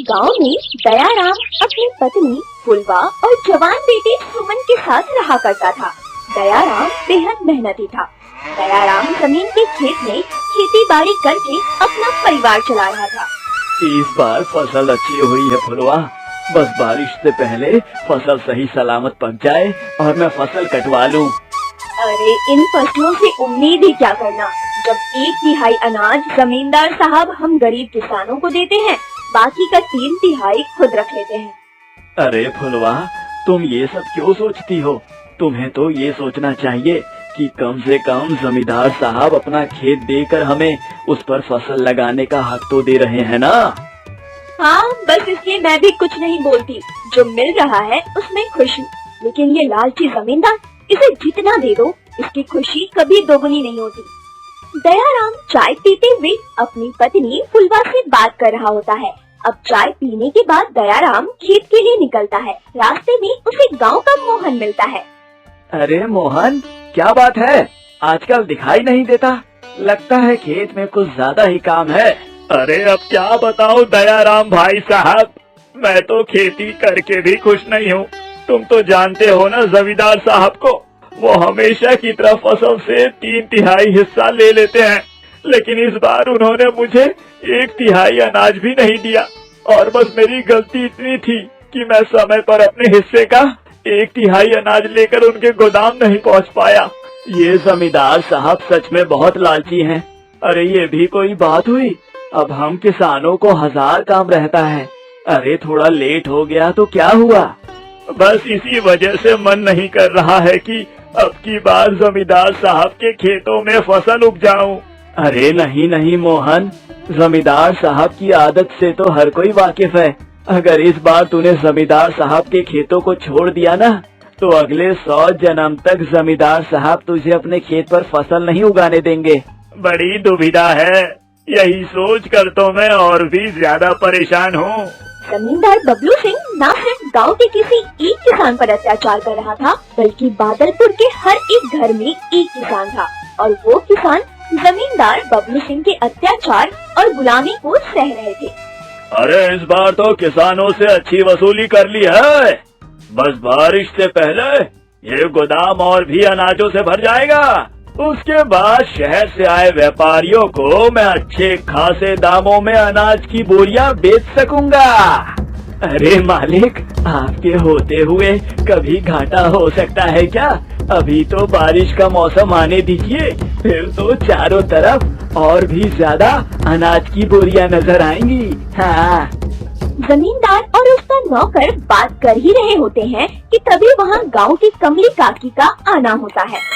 गांव में दयाराम अपनी पत्नी फुलवा और जवान बेटे सुमन के साथ रहा करता था। दयाराम बेहद मेहनती था। दयाराम जमीन के खेत में खेती बाड़ी करके अपना परिवार चला रहा था। इस बार फसल अच्छी हुई है फुलवा। बस बारिश से पहले फसल सही सलामत पक जाए और मैं फसल कटवा लूं। अरे इन फसलों से उम्मीद ही क्या करना, जब 1/3 अनाज जमींदार साहब हम गरीब किसानों को देते हैं, बाकी का 3/3 खुद रख लेते हैं। अरे फुलवा, तुम ये सब क्यों सोचती हो? तुम्हें तो ये सोचना चाहिए कि कम से कम जमींदार साहब अपना खेत देकर हमें उस पर फसल लगाने का हक तो दे रहे हैं ना। हाँ, बस इसलिए मैं भी कुछ नहीं बोलती। जो मिल रहा है उसमें खुश हूँ, लेकिन ये लालची जमींदार, इसे जितना दे दो इसकी खुशी कभी दोगुनी नहीं होती। दयाराम चाय पीते हुए अपनी पत्नी फुलवा से बात कर रहा होता है। अब चाय पीने के बाद दयाराम खेत के लिए निकलता है। रास्ते में उसे गांव का मोहन मिलता है। अरे मोहन, क्या बात है? आजकल दिखाई नहीं देता। लगता है खेत में कुछ ज्यादा ही काम है। अरे अब क्या बताऊं दयाराम भाई साहब, मैं तो खेती करके भी खुश नहीं हूँ। तुम तो जानते हो ना जमींदार साहब को, वो हमेशा की तरह फसल से 3/3 हिस्सा ले लेते हैं, लेकिन इस बार उन्होंने मुझे 1/3 अनाज भी नहीं दिया। और बस मेरी गलती इतनी थी कि मैं समय पर अपने हिस्से का 1/3 अनाज लेकर उनके गोदाम नहीं पहुंच पाया। ये जमींदार साहब सच में बहुत लालची हैं। अरे ये भी कोई बात हुई? अब हम किसानों को 1000 काम रहता है। अरे थोड़ा लेट हो गया तो क्या हुआ? बस इसी वजह से मन नहीं कर रहा है कि अब की बार जमींदार साहब के खेतों में फसल उपजाऊं। अरे नहीं नहीं मोहन, जमींदार साहब की आदत से तो हर कोई वाकिफ है। अगर इस बार तूने जमींदार साहब के खेतों को छोड़ दिया ना, तो अगले 100 जन्म तक जमींदार साहब तुझे अपने खेत पर फसल नहीं उगाने देंगे। बड़ी दुविधा है, यही सोच कर तो मैं और भी ज्यादा परेशान हूँ। जमींदार बबलू सिंह न सिर्फ गांव के किसी एक किसान पर अत्याचार कर रहा था, बल्कि बादलपुर के हर एक घर में एक किसान था, और वो किसान जमींदार बबलू सिंह के अत्याचार और गुलामी को सह रहे थे। अरे इस बार तो किसानों से अच्छी वसूली कर ली है। बस बारिश से पहले ये गोदाम और भी अनाजों से भर जाएगा। उसके बाद शहर से आए व्यापारियों को मैं अच्छे खासे दामों में अनाज की बोरियां बेच सकूंगा। अरे मालिक, आपके होते हुए कभी घाटा हो सकता है क्या? अभी तो बारिश का मौसम आने दीजिए, फिर तो चारों तरफ और भी ज्यादा अनाज की बोरियां नजर आएंगी। हाँ। जमींदार और उसका नौकर बात कर ही रहे होते हैं कि तभी वहाँ गांव की कमली काकी का आना होता है।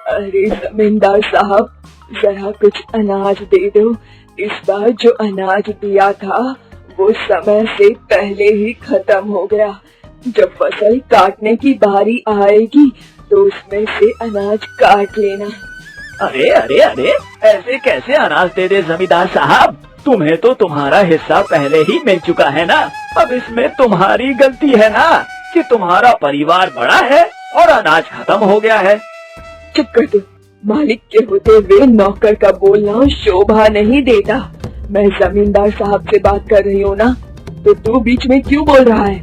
अरे जमींदार साहब, जरा कुछ अनाज दे दो। इस बार जो अनाज दिया था वो समय से पहले ही खत्म हो गया। जब फसल काटने की बारी आएगी तो उसमें से अनाज काट लेना। अरे अरे अरे, ऐसे कैसे अनाज दे दे जमींदार साहब? तुम्हें तो तुम्हारा हिस्सा पहले ही मिल चुका है ना। अब इसमें तुम्हारी गलती है ना कि तुम्हारा परिवार बड़ा है और अनाज खत्म हो गया है। चुप कर दो। मालिक के होते हुए नौकर का बोलना शोभा नहीं देता। मैं जमींदार साहब से बात कर रही हूँ ना, तो तू बीच में क्यों बोल रहा है?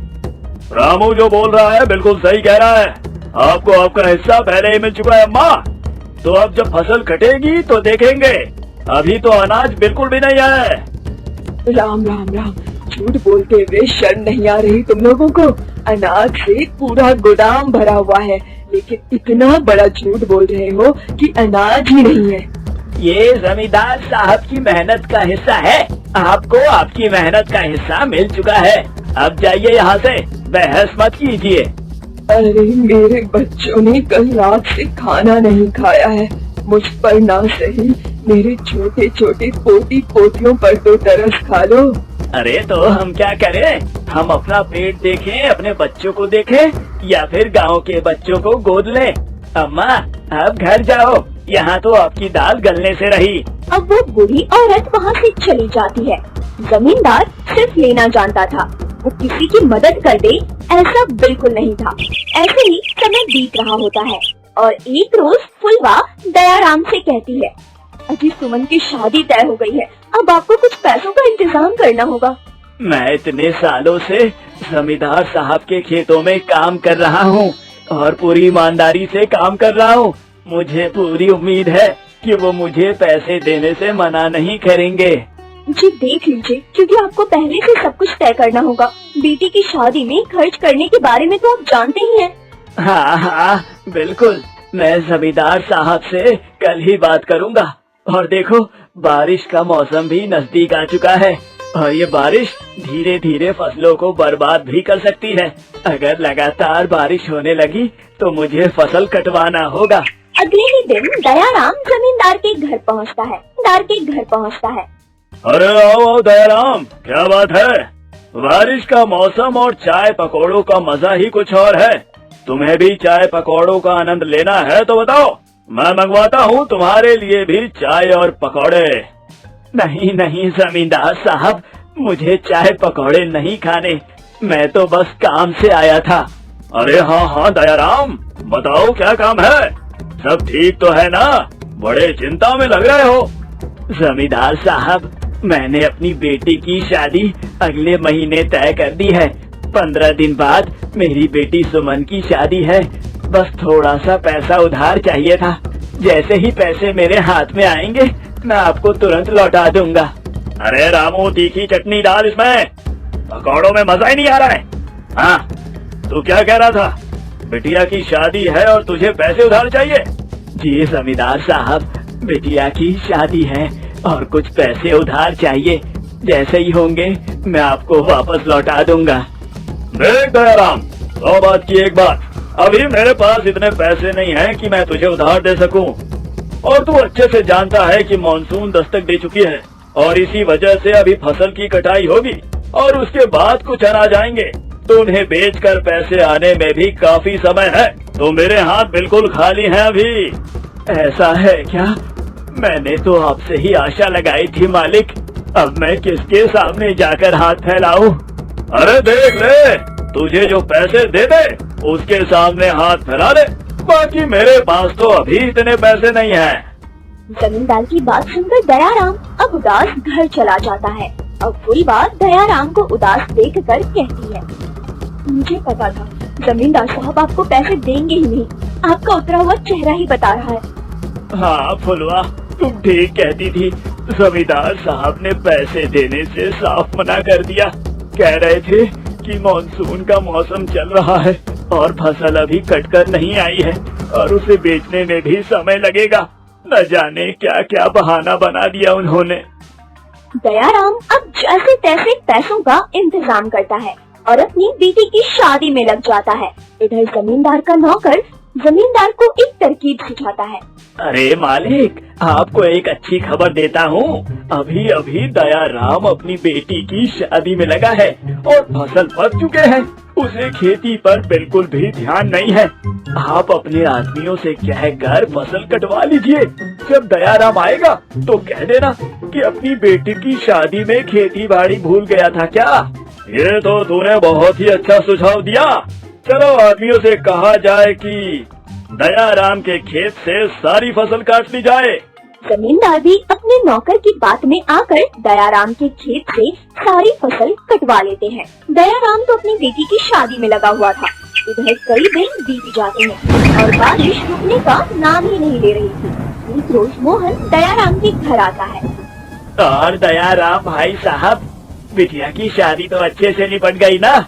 रामू जो बोल रहा है बिल्कुल सही कह रहा है। आपको आपका हिस्सा पहले ही मिल चुका है अम्मा। तो अब जब फसल कटेगी तो देखेंगे। अभी तो अनाज बिल्कुल भी नहीं है। राम राम राम, झूठ बोलते हुए शर्म नहीं आ रही तुम लोगों को? अनाज से पूरा गोदाम भरा हुआ है, लेकिन इतना बड़ा झूठ बोल रहे हो कि अनाज ही नहीं है। ये जमींदार साहब की मेहनत का हिस्सा है। आपको आपकी मेहनत का हिस्सा मिल चुका है। अब जाइए यहाँ से, बहस मत कीजिए। अरे मेरे बच्चों ने कल रात से खाना नहीं खाया है। मुझ पर ना सही, मेरे छोटे छोटे पोती पोतियों पर तो तरस खा लो। अरे तो हम क्या करें? हम अपना पेट देखें, अपने बच्चों को देखें, या फिर गांव के बच्चों को गोद लें? अम्मा, अब घर जाओ, यहाँ तो आपकी दाल गलने से रही। अब वो बूढ़ी औरत वहाँ से चली जाती है। जमींदार सिर्फ लेना जानता था, वो किसी की मदद कर दे ऐसा बिल्कुल नहीं था। ऐसे ही समय बीत रहा होता है और एक रोज फुलवा दयाराम से कहती है, अजी सुमन की शादी तय हो गई है, अब आपको कुछ पैसों का इंतजाम करना होगा। मैं इतने सालों से जमींदार साहब के खेतों में काम कर रहा हूँ और पूरी ईमानदारी से काम कर रहा हूँ। मुझे पूरी उम्मीद है कि वो मुझे पैसे देने से मना नहीं करेंगे। जी देख लीजिए, क्योंकि आपको पहले से सब कुछ तय करना होगा। बेटी की शादी में खर्च करने के बारे में तो आप जानते ही हैं। हाँ हाँ बिल्कुल, मैं जमींदार साहब से कल ही बात करूँगा। और देखो, बारिश का मौसम भी नजदीक आ चुका है और ये बारिश धीरे धीरे फसलों को बर्बाद भी कर सकती है। अगर लगातार बारिश होने लगी तो मुझे फसल कटवाना होगा। अगले ही दिन दयाराम जमींदार के घर पहुंचता है। अरे आओ दयाराम, क्या बात है? बारिश का मौसम और चाय पकौड़ों का मजा ही कुछ और है। तुम्हें भी चाय पकौड़ों का आनंद लेना है तो बताओ, मैं मंगवाता हूँ तुम्हारे लिए भी चाय और पकौड़े। नहीं नहीं जमींदार साहब, मुझे चाय पकौड़े नहीं खाने, मैं तो बस काम से आया था। अरे हाँ हाँ दयाराम, बताओ क्या काम है? सब ठीक तो है ना? बड़े चिंता में लग रहे हो। जमींदार साहब, मैंने अपनी बेटी की शादी अगले महीने तय कर दी है। 15 दिन बाद मेरी बेटी सुमन की शादी है। बस थोड़ा सा पैसा उधार चाहिए था। जैसे ही पैसे मेरे हाथ में आएंगे मैं आपको तुरंत लौटा दूंगा। अरे रामू, तीखी चटनी डाल इसमें, पकौड़ों में मजा ही नहीं आ रहा है। हाँ, तू क्या कह रहा था? बिटिया की शादी है और तुझे पैसे उधार चाहिए? जी जमींदार साहब, बिटिया की शादी है और कुछ पैसे उधार चाहिए। जैसे ही होंगे मैं आपको वापस लौटा दूंगा। देख दयाराम, 100 बात की एक बात, अभी मेरे पास इतने पैसे नहीं हैं कि मैं तुझे उधार दे सकूं। और तू अच्छे से जानता है कि मानसून दस्तक दे चुकी है और इसी वजह से अभी फसल की कटाई होगी और उसके बाद कुछ अनाज आएंगे तो उन्हें बेचकर पैसे आने में भी काफी समय है। तो मेरे हाथ बिल्कुल खाली हैं अभी। ऐसा है क्या? मैंने तो आपसे ही आशा लगाई थी मालिक। अब मैं किसके सामने जाकर हाथ फैलाऊं? अरे देख ले, तुझे जो पैसे दे दे उसके सामने हाथ फैला ले, बाकी मेरे पास तो अभी इतने पैसे नहीं हैं। जमींदार की बात सुनकर दयाराम अब उदास घर चला जाता है। अब पूरी बात दयाराम को उदास देखकर कहती है। मुझे पता था जमींदार साहब आपको पैसे देंगे ही नहीं, आपका उतरा हुआ चेहरा ही बता रहा है। हाँ फुलवा, तुम ठीक कहती थी। जमींदार साहब ने पैसे देने से साफ मना कर दिया। कह रहे थे कि मानसून का मौसम चल रहा है और फसल अभी कटकर नहीं आई है और उसे बेचने में भी समय लगेगा। न जाने क्या क्या बहाना बना दिया उन्होंने। दयाराम अब जैसे तैसे पैसों का इंतजाम करता है और अपनी बेटी की शादी में लग जाता है। इधर जमींदार का नौकर जमींदार को एक तरकीब सिखाता है। अरे मालिक, आपको एक अच्छी खबर देता हूँ। अभी अभी दयाराम अपनी बेटी की शादी में लगा है और फसल पक चुके हैं। उसे खेती पर बिल्कुल भी ध्यान नहीं है। आप अपने आदमियों से कहकर फसल कटवा लीजिए। जब दयाराम आएगा तो कह देना कि अपनी बेटी की शादी में खेती बाड़ी भूल गया था क्या। ये तो तूने बहुत ही अच्छा सुझाव दिया। चलो आदमियों से कहा जाए कि दयाराम के खेत से सारी फसल काट ली जाए। जमींदार भी अपने नौकर की बात में आकर दयाराम के खेत से सारी फसल कटवा लेते हैं। दयाराम तो अपनी बेटी की शादी में लगा हुआ था। इधर कई दिन बीत जाते हैं और बारिश रुकने का नाम ही नहीं ले रही थी। एक रोज मोहन दयाराम के घर आता है। और दयाराम भाई साहब, बिटिया की शादी तो अच्छे से निपट गई ना?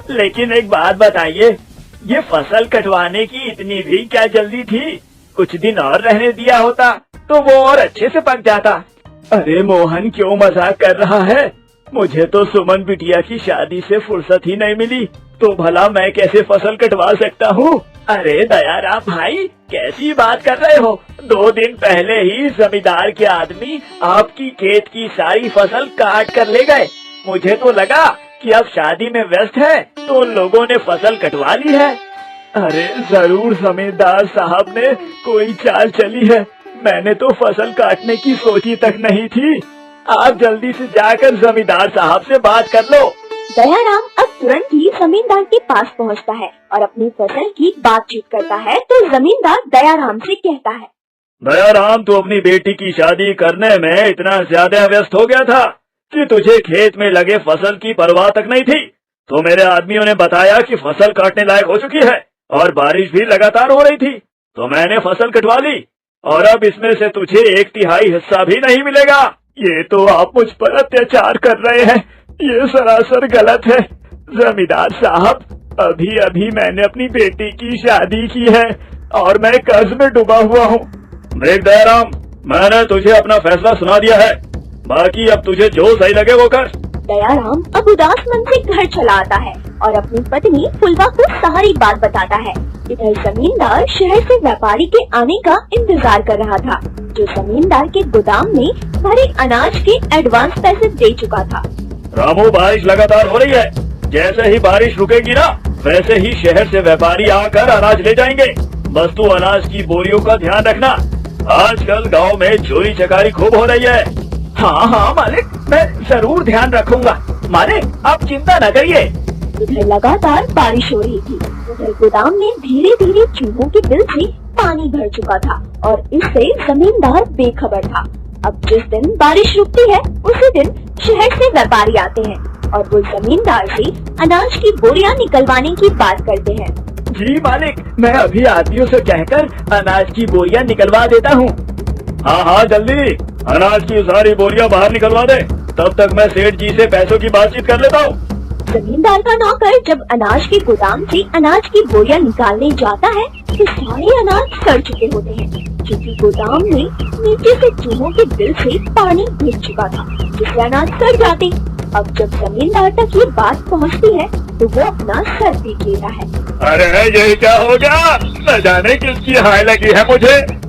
लेकिन एक बात बताइए, ये फसल कटवाने की इतनी भी क्या जल्दी थी? कुछ दिन और रहने दिया होता तो वो और अच्छे से पक जाता। अरे मोहन, क्यों मजाक कर रहा है? मुझे तो सुमन बिटिया की शादी से फुर्सत ही नहीं मिली, तो भला मैं कैसे फसल कटवा सकता हूँ? अरे दयाराम भाई, कैसी बात कर रहे हो? 2 दिन पहले ही जमींदार के आदमी आपकी खेत की सारी फसल काट कर ले गए। मुझे तो लगा कि अब शादी में व्यस्त है तो उन लोगों ने फसल कटवा ली है। अरे जरूर जमींदार साहब ने कोई चाल चली है। मैंने तो फसल काटने की सोची तक नहीं थी। आप जल्दी से जाकर जमींदार साहब से बात कर लो। दयाराम अब तुरंत ही जमींदार के पास पहुंचता है और अपनी फसल की बातचीत करता है। तो जमींदार दयाराम से कहता है। दयाराम, तू अपनी बेटी की शादी करने में इतना ज्यादा व्यस्त हो गया था कि तुझे खेत में लगे फसल की परवाह तक नहीं थी। तो मेरे आदमियों ने बताया कि फसल काटने लायक हो चुकी है और बारिश भी लगातार हो रही थी, तो मैंने फसल कटवा ली और अब इसमें से तुझे 1/3 हिस्सा भी नहीं मिलेगा। ये तो आप मुझ पर अत्याचार कर रहे हैं, ये सरासर गलत है। जमींदार साहब, अभी अभी मैंने अपनी बेटी की शादी की है और मैं कर्ज में डूबा हुआ हूँ। देख दयाराम, मैंने तुझे अपना फैसला सुना दिया है, बाकी अब तुझे जो सही लगे वो कर। दयाराम अब उदास मन से घर चला आता है और अपनी पत्नी फुलवा को सारी बात बताता है। इधर जमींदार शहर से व्यापारी के आने का इंतजार कर रहा था, जो जमींदार के गोदाम में भरे अनाज के एडवांस पैसे दे चुका था। रामू, बारिश लगातार हो रही है, जैसे ही बारिश रुकेगी ना वैसे ही शहर से व्यापारी आकर अनाज ले जाएंगे। बस तू अनाज की बोरियों का ध्यान रखना, आजकल गांव में चोरी चकारी खूब हो रही है। हाँ हाँ मालिक, मैं जरूर ध्यान रखूंगा। मालिक, आप चिंता न करिए। इधर लगातार बारिश हो रही थी। उधर गोदाम में धीरे धीरे चूहों के बिल से पानी भर चुका था और इससे जमींदार बेखबर था। अब जिस दिन बारिश रुकती है उसी दिन शहर से व्यापारी आते हैं और वो जमींदार से अनाज की बोरियां निकलवाने की बात करते हैं। जी मालिक, मैं अभी आदमियों से कहकर अनाज की बोरियां निकलवा देता हूँ। हाँ हाँ, जल्दी अनाज की सारी बोरियां बाहर निकलवा दे, तब तक मैं सेठ जी से पैसों की बातचीत कर लेता हूँ। जमींदार का नौकर जब अनाज के गोदाम से अनाज की बोरियां निकालने जाता है तो सारे अनाज सड़ चुके होते हैं, क्योंकि गोदाम में नीचे से चूहों के बिल से पानी गिर चुका था, जिससे अनाज सड़ जाते। अब जब जमींदार तक ये बात पहुंचती है तो वो अपना सर पीट लेता है। अरे ये क्या हो गया? न जाने किसकी हाय लगी है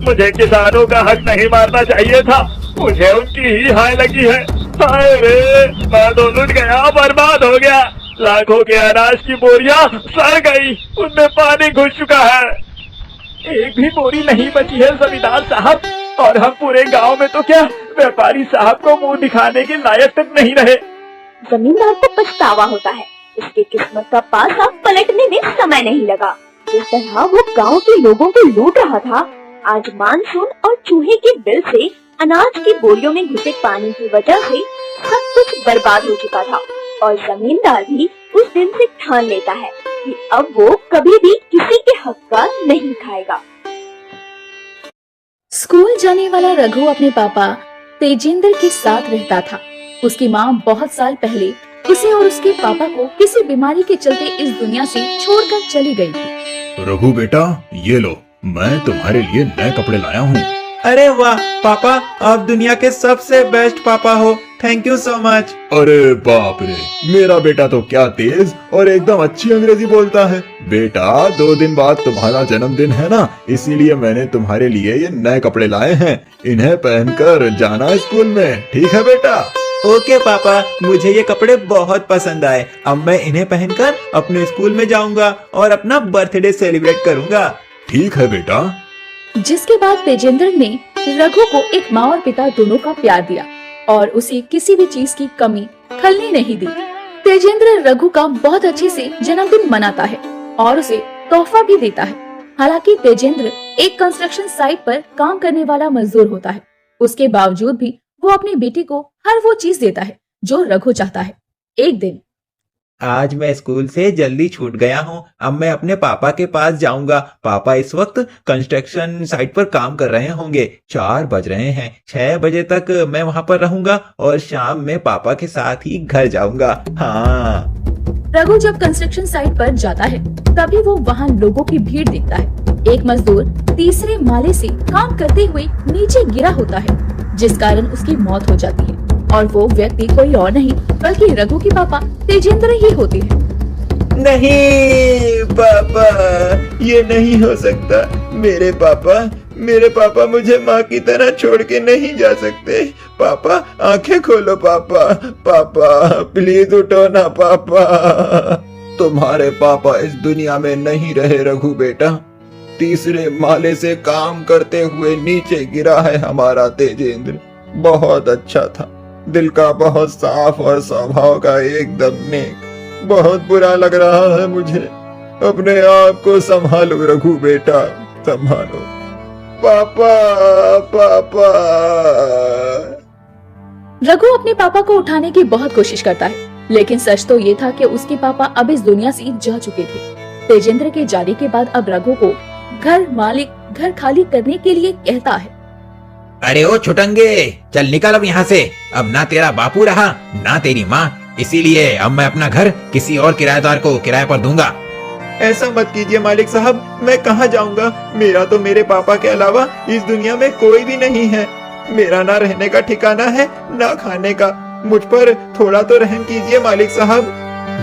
मुझे किसानों का हक नहीं मारना चाहिए था, मुझे उनकी ही हाय लगी है। हाय रे, मैं तो लुट गया, बर्बाद हो गया। लाखों के अनाज की बोरियां सड़ गई, उनमें पानी घुस चुका है। एक भी बोरी नहीं बची है जमींदार साहब, और हम पूरे गांव में तो क्या व्यापारी साहब को मुंह दिखाने के लायक तक नहीं रहे। जमींदार को पछतावा होता है, उसके किस्मत का पासा पलटने में समय नहीं लगा। जिस तरह वो गांव के लोगों को लूट रहा था, आज मानसून और चूहे के बिल से अनाज की बोरियों में घुसे पानी की वजह से सब कुछ बर्बाद हो चुका था और जमींदार भी उस दिन से ठान लेता है कि अब वो कभी भी किसी के हक का नहीं खाएगा। स्कूल जाने वाला रघु अपने पापा तेजेंद्र के साथ रहता था। उसकी माँ बहुत साल पहले उसे और उसके पापा को किसी बीमारी के चलते इस दुनिया से छोड़कर चली गई थी। रघु बेटा, ये लो, मैं तुम्हारे लिए नए कपड़े लाया हूँ। अरे वाह पापा, आप दुनिया के सबसे बेस्ट पापा हो, थैंक यू सो मच। अरे बाप रे, मेरा बेटा तो क्या तेज और एकदम अच्छी अंग्रेजी बोलता है। बेटा, 2 दिन बाद तुम्हारा जन्मदिन है ना, इसीलिए मैंने तुम्हारे लिए ये नए कपड़े लाए हैं। इन्हें पहनकर जाना स्कूल में, ठीक है बेटा? ओके पापा, मुझे ये कपड़े बहुत पसंद आए। अब मैं इन्हें पहनकर अपने स्कूल में जाऊंगा और अपना बर्थडे सेलिब्रेट करूंगा। ठीक है बेटा। जिसके बाद तेजेंद्र ने रघु को एक माँ और पिता दोनों का प्यार दिया और उसे किसी भी चीज की कमी खलने नहीं दी। तेजेंद्र रघु का बहुत अच्छे से जन्मदिन मनाता है और उसे तोहफा भी देता है। हालांकि तेजेंद्र एक कंस्ट्रक्शन साइट पर काम करने वाला मजदूर होता है, उसके बावजूद भी वो अपनी बेटी को हर वो चीज देता है जो रघु चाहता है। एक दिन, आज मैं स्कूल से जल्दी छूट गया हूँ, अब मैं अपने पापा के पास जाऊंगा। पापा इस वक्त कंस्ट्रक्शन साइट पर काम कर रहे होंगे। 4 बज रहे हैं, 6 बजे तक मैं वहाँ पर रहूंगा और शाम में पापा के साथ ही घर जाऊंगा। हाँ। रघु जब कंस्ट्रक्शन साइट पर जाता है तभी वो वहाँ लोगों की भीड़ देखता है। एक मजदूर तीसरे माले से काम करते हुए नीचे गिरा होता है, जिस कारण उसकी मौत हो जाती है और वो व्यक्ति कोई और नहीं बल्कि रघु के पापा तेजेंद्र ही होते हैं। नहीं पापा, ये नहीं हो सकता। मेरे पापा मुझे माँ की तरह छोड़ के नहीं जा सकते। पापा, आंखें खोलो पापा। पापा प्लीज उठो ना पापा। तुम्हारे पापा इस दुनिया में नहीं रहे रघु बेटा। तीसरे माले से काम करते हुए नीचे गिरा है हमारा तेजेंद्र। बहुत अच्छा था, दिल का बहुत साफ और स्वभाव का एकदम नेक। बहुत बुरा लग रहा है मुझे। अपने आप को संभालो रघु बेटा, संभालो। पापा पापा। रघु अपने पापा को उठाने की बहुत कोशिश करता है, लेकिन सच तो ये था कि उसके पापा अब इस दुनिया से जा चुके थे। तेजेंद्र के जाने के बाद अब रघु को घर मालिक घर खाली करने के लिए कहता है। अरे ओ छुटंगे, चल निकल अब यहाँ से। अब ना तेरा बापू रहा ना तेरी माँ, इसीलिए अब मैं अपना घर किसी और किराएदार को किराए पर दूंगा। ऐसा मत कीजिए मालिक साहब, मैं कहाँ जाऊंगा? मेरा तो मेरे पापा के अलावा इस दुनिया में कोई भी नहीं है। मेरा ना रहने का ठिकाना है ना खाने का। मुझ पर थोड़ा तो रहम कीजिए मालिक साहब।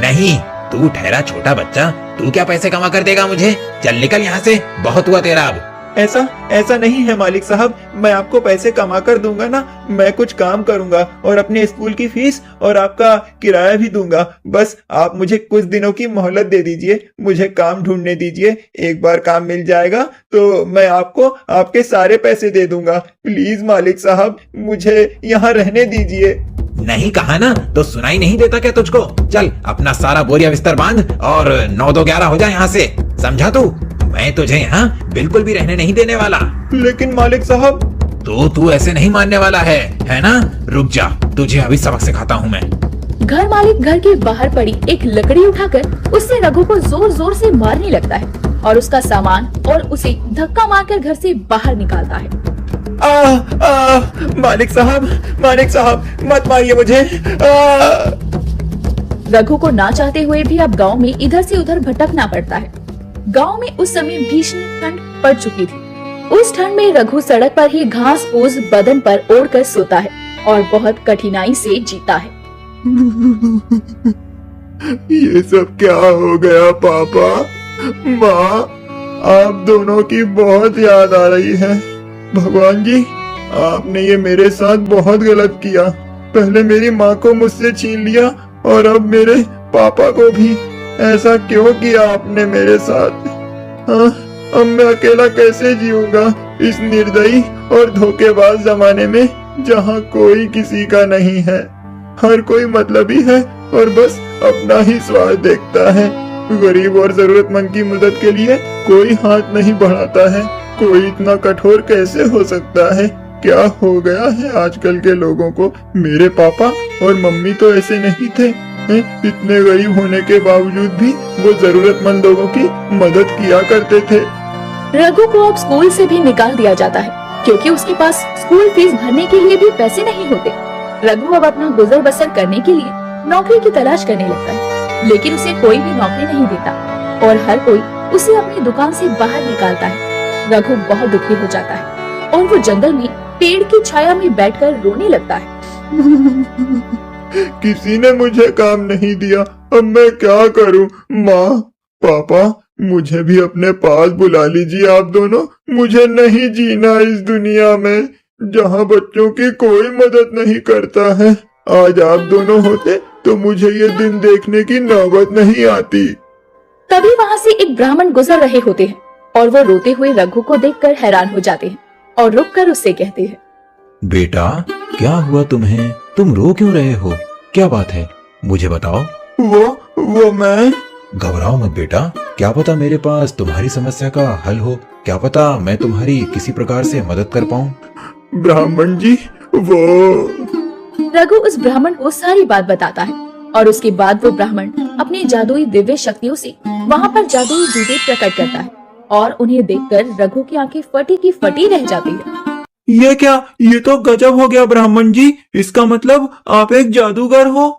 नहीं, तू ठहरा छोटा बच्चा, तू क्या पैसे कमा कर देगा मुझे? चल निकल यहाँ से, बहुत हुआ तेरा अब। ऐसा नहीं है मालिक साहब, मैं आपको पैसे कमा कर दूंगा ना। मैं कुछ काम करूंगा और अपने स्कूल की फीस और आपका किराया भी दूंगा। बस आप मुझे कुछ दिनों की मोहलत दे दीजिए, मुझे काम ढूंढने दीजिए। एक बार काम मिल जाएगा तो मैं आपको आपके सारे पैसे दे दूंगा। प्लीज मालिक साहब, मुझे यहाँ रहने दीजिए। नहीं कहा ना तो सुनाई नहीं देता क्या तुझको? चल अपना सारा बोरिया बिस्तर बांध और 9-2-11 हो जाए यहाँ से, समझा तू? मैं तुझे यहाँ बिल्कुल भी रहने नहीं देने वाला। लेकिन मालिक साहब। तो तू ऐसे नहीं मानने वाला है ना? रुक जा, तुझे अभी सबक सिखाता हूँ मैं। घर मालिक घर के बाहर पड़ी एक लकड़ी उठाकर उससे रघु को जोर जोर से मारने लगता है और उसका सामान और उसे धक्का मारकर घर से बाहर निकालता है। मालिक साहब मत मारिए मुझे। रघु को ना चाहते हुए भी अब गांव में इधर से उधर भटकना पड़ता है। गांव में उस समय भीषण ठंड पड़ चुकी थी। उस ठंड में रघु सड़क पर ही घास फूस बदन पर ओढ़कर सोता है और बहुत कठिनाई से जीता है। ये सब क्या हो गया पापा? माँ, आप दोनों की बहुत याद आ रही है। भगवान जी, आपने ये मेरे साथ बहुत गलत किया। पहले मेरी माँ को मुझसे छीन लिया और अब मेरे पापा को भी। ऐसा क्यों किया आपने मेरे साथ? हाँ, अब मैं अकेला कैसे जीऊंगा इस निर्दयी और धोखेबाज जमाने में, जहाँ कोई किसी का नहीं है। हर कोई मतलबी है और बस अपना ही स्वार्थ देखता है। गरीब और जरूरतमंद की मदद के लिए कोई हाथ नहीं बढ़ाता है। कोई इतना कठोर कैसे हो सकता है? क्या हो गया है आजकल के लोगों को? मेरे पापा और मम्मी तो ऐसे नहीं थे। इतने गरीब होने के बावजूद भी वो जरूरतमंद लोगों की मदद किया करते थे। रघु को अब स्कूल से भी निकाल दिया जाता है क्योंकि उसके पास स्कूल फीस भरने के लिए भी पैसे नहीं होते। रघु अब अपना गुजर बसर करने के लिए नौकरी की तलाश करने लगता है, लेकिन उसे कोई भी नौकरी नहीं देता और हर कोई उसे अपनी दुकान से बाहर निकालता है। रघु बहुत दुखी हो जाता है और वो जंगल में पेड़ की छाया में बैठकर रोने लगता है। किसी ने मुझे काम नहीं दिया, अब मैं क्या करूं? माँ, पापा, मुझे भी अपने पास बुला लीजिए आप दोनों। मुझे नहीं जीना इस दुनिया में जहाँ बच्चों की कोई मदद नहीं करता है। आज आप दोनों होते तो मुझे ये दिन देखने की नौबत नहीं आती। तभी वहाँ से एक ब्राह्मण गुजर रहे होते हैं और वो रोते हुए रघु को देखकर हैरान हो जाते हैं और रुककर उससे कहते हैं, बेटा क्या हुआ तुम्हें? तुम रो क्यों रहे हो? क्या बात है, मुझे बताओ। वो मैं। घबराओ मत बेटा, क्या पता मेरे पास तुम्हारी समस्या का हल हो। क्या पता मैं तुम्हारी किसी प्रकार से मदद कर पाऊं। ब्राह्मण जी, वो। रघु उस ब्राह्मण को सारी बात बताता है और उसके बाद वो ब्राह्मण अपनी जादुई दिव्य शक्तियों से वहाँ पर जादुई जूते प्रकट करता है और उन्हें देखकर रघु की आंखें फटी की फटी रह जाती है। ये क्या? ये तो गजब हो गया ब्राह्मण जी। इसका मतलब आप एक जादूगर हो?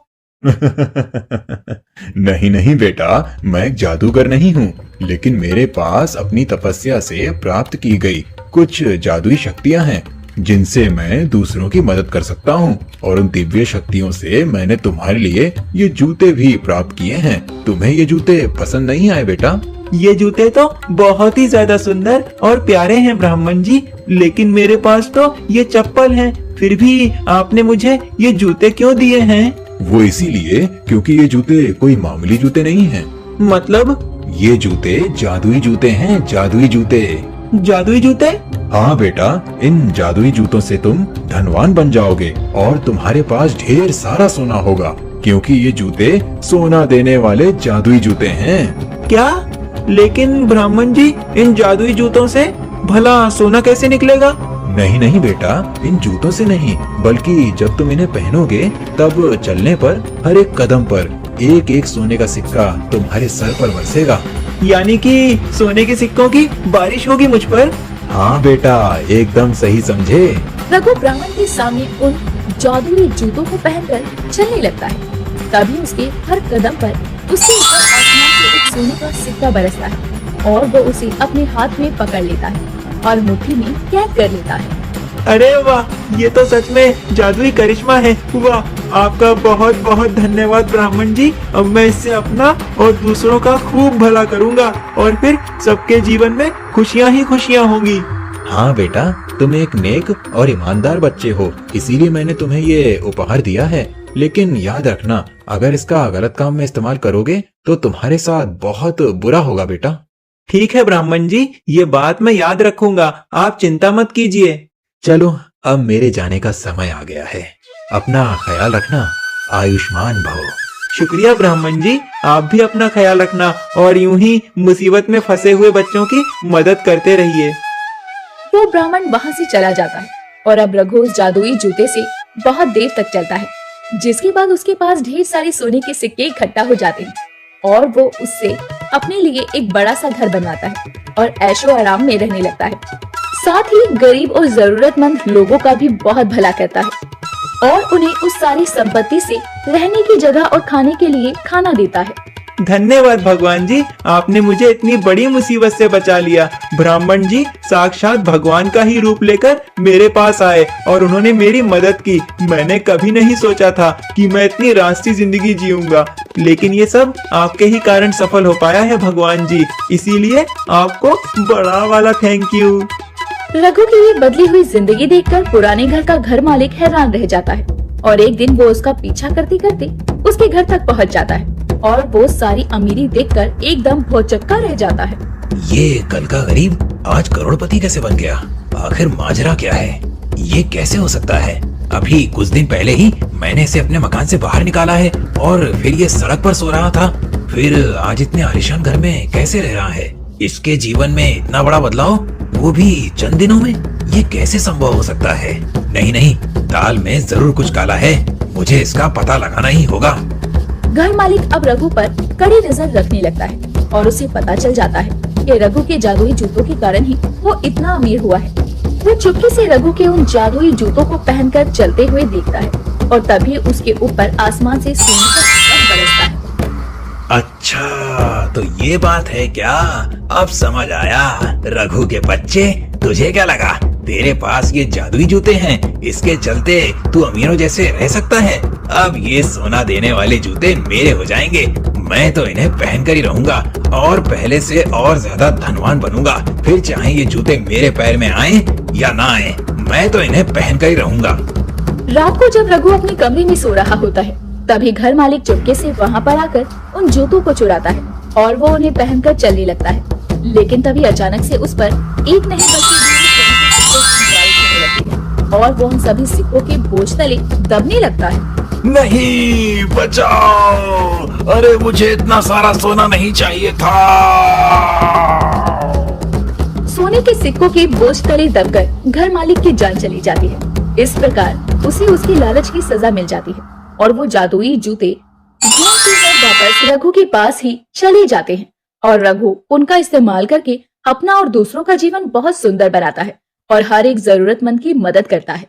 नहीं बेटा, मैं एक जादूगर नहीं हूँ, लेकिन मेरे पास अपनी तपस्या से प्राप्त की गई कुछ जादुई शक्तियाँ हैं जिनसे मैं दूसरों की मदद कर सकता हूँ। और उन दिव्य शक्तियों से मैंने तुम्हारे लिए ये जूते भी प्राप्त किए हैं। तुम्हें ये जूते पसंद नहीं आए बेटा? ये जूते तो बहुत ही ज्यादा सुंदर और प्यारे हैं ब्राह्मण जी, लेकिन मेरे पास तो ये चप्पल हैं। फिर भी आपने मुझे ये जूते क्यों दिए हैं? वो इसीलिए क्योंकि ये जूते कोई मामूली जूते नहीं हैं। मतलब? ये जूते जादुई जूते हैं, जादुई जूते। जादुई जूते? हाँ बेटा, इन जादुई जूतों से तुम धनवान बन जाओगे और तुम्हारे पास ढेर सारा सोना होगा, क्योंकि ये जूते सोना देने वाले जादुई जूते हैं। क्या? लेकिन ब्राह्मण जी, इन जादुई जूतों से भला सोना कैसे निकलेगा? नहीं नहीं बेटा, इन जूतों से नहीं, बल्कि जब तुम इन्हें पहनोगे तब चलने पर हर एक कदम पर एक एक सोने का सिक्का तुम्हारे सर पर बरसेगा। यानी कि सोने के सिक्कों की बारिश होगी मुझ पर। हाँ बेटा, एकदम सही समझे। रघु ब्राह्मण के सामने उन जादुई जूतों को पहनकर चलने लगता है। तभी उसके हर कदम पर उसके ऊपर आसमान से एक सोने का सिक्का बरसता है और वो उसे अपने हाथ में पकड़ लेता है और मुट्ठी में कैद कर लेता है। अरे वाह, ये तो सच में जादुई करिश्मा है। वाह, आपका बहुत बहुत धन्यवाद ब्राह्मण जी। अब मैं इससे अपना और दूसरों का खूब भला करूंगा और फिर सबके जीवन में खुशियाँ ही खुशियाँ होंगी। हाँ बेटा, तुम एक नेक और ईमानदार बच्चे हो, इसीलिए मैंने तुम्हें ये उपहार दिया है। लेकिन याद रखना, अगर इसका गलत काम में इस्तेमाल करोगे तो तुम्हारे साथ बहुत बुरा होगा बेटा। ठीक है ब्राह्मण जी, ये बात मैं याद रखूंगा, आप चिंता मत कीजिए। चलो, अब मेरे जाने का समय आ गया है। अपना ख्याल रखना, आयुष्मान भव। शुक्रिया ब्राह्मण जी, आप भी अपना ख्याल रखना और यूं ही मुसीबत में फंसे हुए बच्चों की मदद करते रहिए। वो ब्राह्मण वहाँ से चला जाता है और अब रघु उस जादुई जूते से बहुत देर तक चलता है, जिसके बाद उसके पास ढेर सारे सोने के सिक्के इकट्ठा हो जाते हैं और वो उससे अपने लिए एक बड़ा सा घर बनवाता है और ऐशो आराम में रहने लगता है। साथ ही गरीब और जरूरतमंद लोगों का भी बहुत भला करता है और उन्हें उस सारी संपत्ति से रहने की जगह और खाने के लिए खाना देता है। धन्यवाद भगवान जी, आपने मुझे इतनी बड़ी मुसीबत से बचा लिया। ब्राह्मण जी साक्षात भगवान का ही रूप लेकर मेरे पास आए और उन्होंने मेरी मदद की। मैंने कभी नहीं सोचा था कि मैं इतनी रास्ती जिंदगी जीऊंगा, लेकिन ये सब आपके ही कारण सफल हो पाया है भगवान जी, इसीलिए आपको बड़ा वाला थैंक यू। रघु की ये बदली हुई जिंदगी देखकर पुराने घर का घर मालिक हैरान रह जाता है और एक दिन वो उसका पीछा करते करते उसके घर तक पहुंच जाता है और वो सारी अमीरी देखकर एकदम भौचक्का रह जाता है। ये कल का गरीब आज करोड़पति कैसे बन गया? आखिर माजरा क्या है? ये कैसे हो सकता है? अभी कुछ दिन पहले ही मैंने इसे अपने मकान से बाहर निकाला है और फिर ये सड़क पर सो रहा था, फिर आज इतने आलीशान घर में कैसे रह रहा है? इसके जीवन में इतना बड़ा बदलाव, वो भी चंद दिनों में, ये कैसे संभव हो सकता है? नहीं नहीं, दाल में जरूर कुछ काला है, मुझे इसका पता लगाना ही होगा। घर मालिक अब रघु पर कड़ी नजर रखने लगता है और उसे पता चल जाता है कि रघु के जादुई जूतों के कारण ही वो इतना अमीर हुआ है। वो चुपके से रघु के उन जादुई जूतों को पहनकर चलते हुए देखता है और तभी उसके ऊपर आसमान से सोने का सिक्का बरसता है। अच्छा, तो ये बात है क्या? अब समझ आया। रघु के बच्चे, तुझे क्या लगा तेरे पास ये जादुई जूते हैं, इसके चलते तू अमीरों जैसे रह सकता है? अब ये सोना देने वाले जूते मेरे हो जाएंगे, मैं तो इन्हें पहनकर ही रहूंगा और पहले से और ज्यादा धनवान बनूंगा। फिर चाहे ये जूते मेरे पैर में आए या ना आए, मैं तो इन्हें पहनकर ही रहूंगा। रात को जब रघु अपने कमरे में सो रहा होता है, तभी घर मालिक चुपके से वहाँ पर आकर उन जूतों को चुराता है और वो उन्हें पहनकर चलने लगता है। लेकिन तभी अचानक से उस पर एक नहीं बल्कि और वो उन सभी सिक्कों के बोझ तले दबने लगता है। नहीं, बचाओ! अरे मुझे इतना सारा सोना नहीं चाहिए था। सोने के सिक्कों के बोझ तले दबकर घर मालिक की जान चली जाती है। इस प्रकार उसे उसकी लालच की सजा मिल जाती है और वो जादुई जूते वापस रघु के पास ही चले जाते हैं और रघु उनका इस्तेमाल करके अपना और दूसरों का जीवन बहुत सुंदर बनाता है और हर एक जरूरतमंद की मदद करता है।